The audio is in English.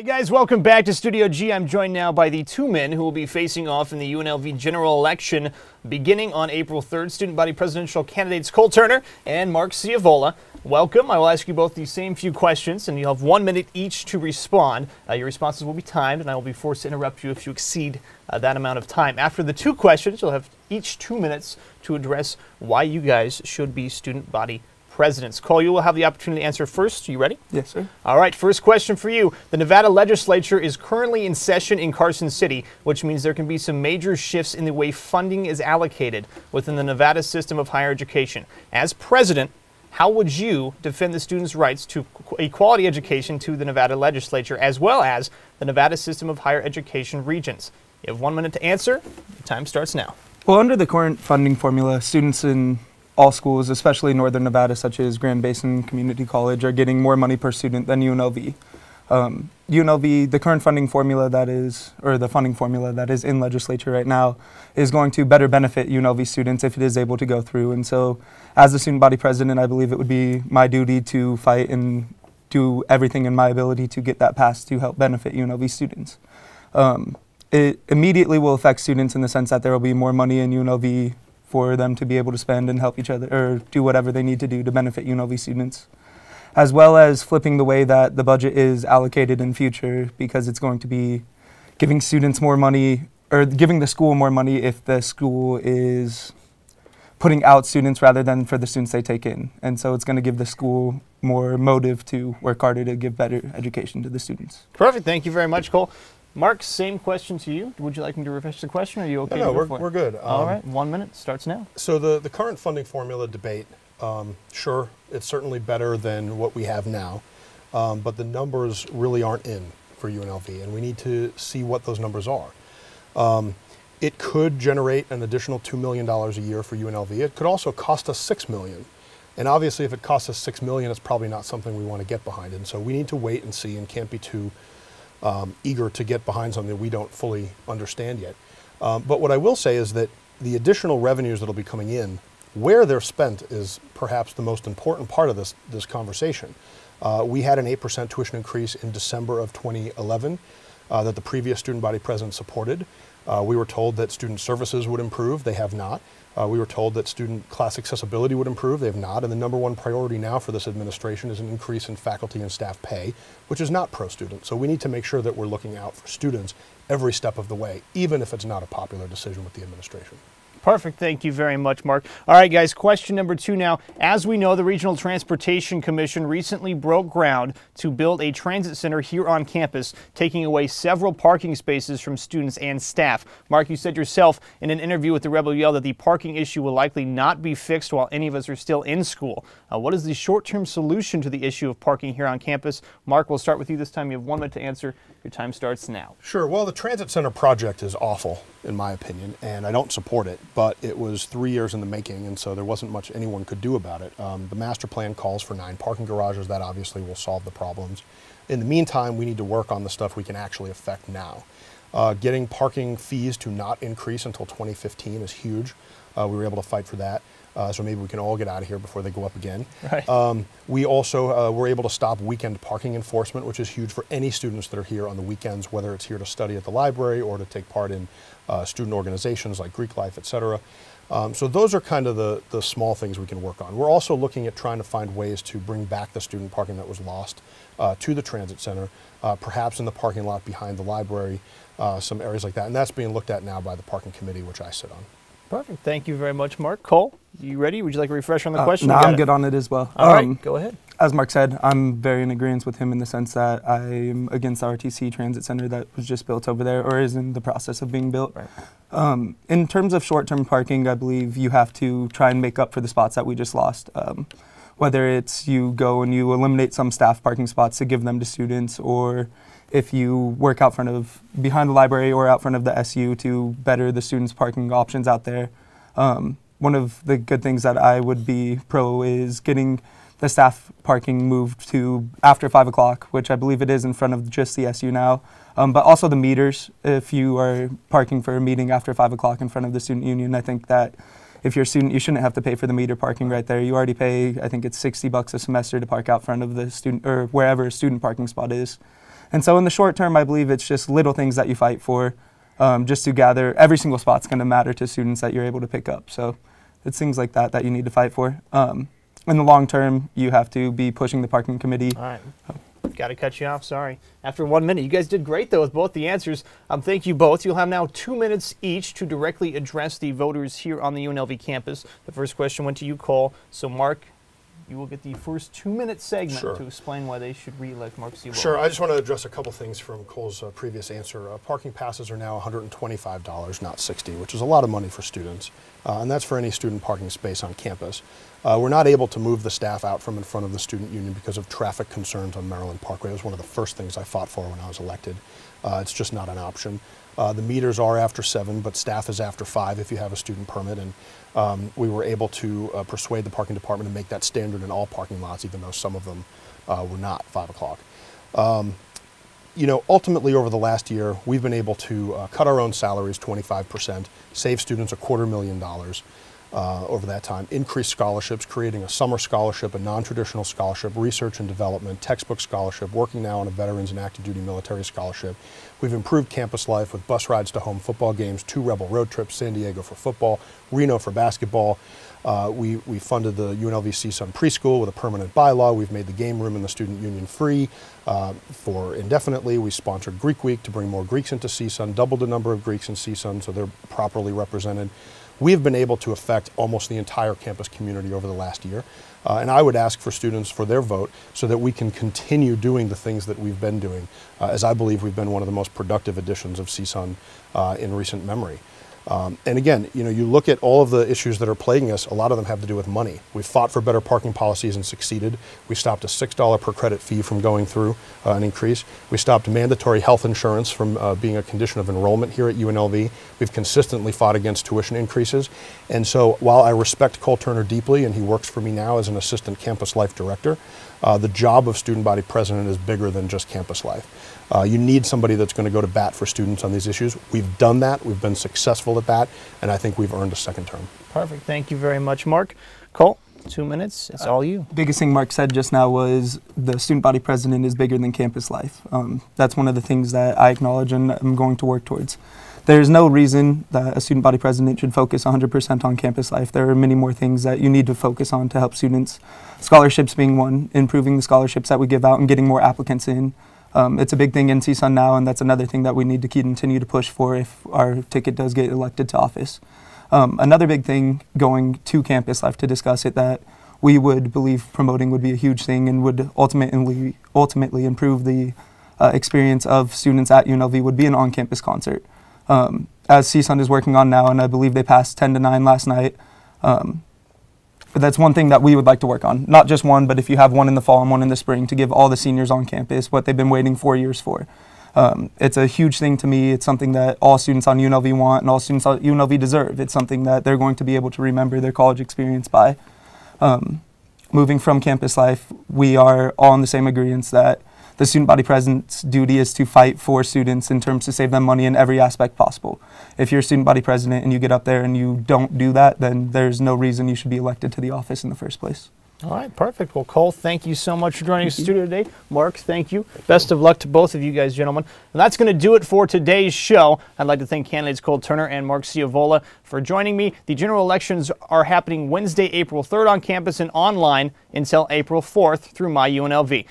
Hey guys, welcome back to Studio G. I'm joined now by the two men who will be facing off in the UNLV general election beginning on April 3rd. Student body presidential candidates Cole Turner and Mark Ciavola. Welcome. I will ask you both the same few questions, and you'll have 1 minute each to respond. Your responses will be timed, and I will be forced to interrupt you if you exceed that amount of time. After the two questions, you'll have each 2 minutes to address why you guys should be student body presidents. Cole, you will have the opportunity to answer first. Are you ready? Yes, sir. All right, first question for you. The Nevada legislature is currently in session in Carson City, which means there can be some major shifts in the way funding is allocated within the Nevada system of higher education. As president, how would you defend the students' rights to a quality education to the Nevada legislature, as well as the Nevada system of higher education regions? You have 1 minute to answer. Your time starts now. Well, under the current funding formula, students in all schools, especially Northern Nevada, such as Grand Basin Community College, are getting more money per student than UNLV. UNLV, the current funding formula that is, or the funding formula that is in legislature right now, is going to better benefit UNLV students if it is able to go through. And so, as the student body president, I believe it would be my duty to fight and do everything in my ability to get that passed to help benefit UNLV students. It immediately will affect students in the sense that there will be more money in UNLV for them to be able to spend and help each other, or do whatever they need to do to benefit UNLV students, as well as flipping the way that the budget is allocated in future, because it's going to be giving students more money, or giving the school more money if the school is putting out students rather than for the students they take in. And so it's going to give the school more motive to work harder to give better education to the students. Perfect. Thank you very much, Cole. Mark, same question to you. Would you like me to refresh the question, or are you okay? No, we're good. All right, 1 minute starts now. So the current funding formula debate, sure, it's certainly better than what we have now, but the numbers really aren't in for UNLV, and we need to see what those numbers are. It could generate an additional $2 million a year for UNLV. It could also cost us $6 million. And obviously, if it costs us $6 million, it's probably not something we want to get behind. And so we need to wait and see, and can't be too eager to get behind something that we don't fully understand yet. But what I will say is that the additional revenues that will be coming in, where they're spent is perhaps the most important part of this conversation. We had an 8% tuition increase in December of 2011 that the previous student body president supported. We were told that student services would improve. They have not. We were told that student class accessibility would improve. They have not. And the number one priority now for this administration is an increase in faculty and staff pay, which is not pro-student. So we need to make sure that we're looking out for students every step of the way, even if it's not a popular decision with the administration. Perfect. Thank you very much, Mark. All right, guys, question number 2 now. As we know, the Regional Transportation Commission recently broke ground to build a transit center here on campus, taking away several parking spaces from students and staff. Mark, you said yourself in an interview with the Rebel Yell that the parking issue will likely not be fixed while any of us are still in school. What is the short-term solution to the issue of parking here on campus? Mark, we'll start with you this time. You have 1 minute to answer. Your time starts now. Sure. Well, the transit center project is awful, in my opinion, and I don't support it, but it was 3 years in the making, and so there wasn't much anyone could do about it. The master plan calls for 9 parking garages. That obviously will solve the problems. In the meantime, we need to work on the stuff we can actually affect now. Getting parking fees to not increase until 2015 is huge. We were able to fight for that. So maybe we can all get out of here before they go up again. Right. We also were able to stop weekend parking enforcement, which is huge for any students that are here on the weekends, whether it's here to study at the library or to take part in student organizations like Greek Life, et cetera. So those are kind of the small things we can work on. We're also looking at trying to find ways to bring back the student parking that was lost to the transit center, perhaps in the parking lot behind the library, some areas like that. And that's being looked at now by the parking committee, which I sit on. Perfect. Thank you very much, Mark. Cole, you ready? Would you like a refresher on the question? No, I'm good on it as well. All right, go ahead. As Mark said, I'm very in agreement with him in the sense that I'm against the RTC Transit Center that was just built over there, or is in the process of being built. Right. In terms of short-term parking, I believe you have to try and make up for the spots that we just lost. Whether it's you go and you eliminate some staff parking spots to give them to students, or if you work out behind the library or out front of the SU to better the students' parking options out there. One of the good things that I would be pro is getting the staff parking moved to after 5 o'clock, which I believe it is in front of just the SU now. But also the meters, if you are parking for a meeting after 5 o'clock in front of the student union, I think that if you're a student, you shouldn't have to pay for the meter parking right there. You already pay, I think it's $60 a semester to park out front of the student, or wherever a student parking spot is. And so in the short term, I believe it's just little things that you fight for, just to gather. Every single spot's going to matter to students that you're able to pick up. So it's things like that that you need to fight for. In the long term, you have to be pushing the parking committee. All right. Got to cut you off, sorry. After 1 minute. You guys did great, though, with both the answers. Thank you both. You'll have now 2 minutes each to directly address the voters here on the UNLV campus. The first question went to you, Cole. So, Mark, you will get the first 2-minute segment to explain why they should re-elect Mark Seabold. Sure. I just want to address a couple things from Cole's previous answer. Parking passes are now $125, not $60, which is a lot of money for students, and that's for any student parking space on campus. We're not able to move the staff out from in front of the student union because of traffic concerns on Maryland Parkway. It was one of the first things I fought for when I was elected. It's just not an option. The meters are after 7, but staff is after 5 if you have a student permit. And we were able to persuade the parking department to make that standard in all parking lots, even though some of them were not 5 o'clock. You know, ultimately over the last year, we've been able to cut our own salaries 25%, save students $250,000 over that time, increase scholarships, creating a summer scholarship, a non-traditional scholarship, research and development, textbook scholarship, working now on a veterans and active duty military scholarship. We've improved campus life with bus rides to home football games, 2 Rebel road trips, San Diego for football, Reno for basketball. We funded the UNLV CSUN preschool with a permanent bylaw. We've made the game room in the student union free for indefinitely. We sponsored Greek Week to bring more Greeks into CSUN, doubled the number of Greeks in CSUN so they're properly represented. We have been able to affect almost the entire campus community over the last year. And I would ask for students for their vote so that we can continue doing the things that we've been doing, as I believe we've been one of the most productive editions of CSUN in recent memory. And again, you know, you look at all of the issues that are plaguing us, a lot of them have to do with money. We've fought for better parking policies and succeeded. We stopped a $6 per credit fee from going through an increase. We stopped mandatory health insurance from being a condition of enrollment here at UNLV. We've consistently fought against tuition increases. And so while I respect Cole Turner deeply, and he works for me now as an assistant campus life director, the job of student body president is bigger than just campus life. You need somebody that's going to go to bat for students on these issues. We've done that. We've been successful at that, and I think we've earned a second term. Perfect. Thank you very much, Mark. Cole, 2 minutes. It's all you. Biggest thing Mark said just now was the student body president is bigger than campus life. That's one of the things that I acknowledge and I'm going to work towards. There's no reason that a student body president should focus 100% on campus life. There are many more things that you need to focus on to help students. Scholarships being one, improving the scholarships that we give out and getting more applicants in. It's a big thing in CSUN now, and that's another thing that we need to continue to push for if our ticket does get elected to office. Another big thing going to campus life to discuss it that we would believe promoting would be a huge thing and would ultimately improve the experience of students at UNLV would be an on-campus concert. As CSUN is working on now, and I believe they passed 10 to 9 last night, but that's one thing that we would like to work on. Not just one, but if you have one in the fall and one in the spring, to give all the seniors on campus what they've been waiting 4 years for. It's a huge thing to me. It's something that all students on UNLV want and all students on UNLV deserve. It's something that they're going to be able to remember their college experience by. Moving from campus life, we are all in the same agreement that the student body president's duty is to fight for students in terms to save them money in every aspect possible. If you're a student body president and you get up there and you don't do that, then there's no reason you should be elected to the office in the first place. All right, perfect. Well, Cole, thank you so much for joining us in the studio today. Mark, thank you. Best of luck to both of you guys, gentlemen. And that's going to do it for today's show. I'd like to thank candidates Cole Turner and Mark Ciavola for joining me. The general elections are happening Wednesday, April 3rd on campus and online until April 4th through My UNLV.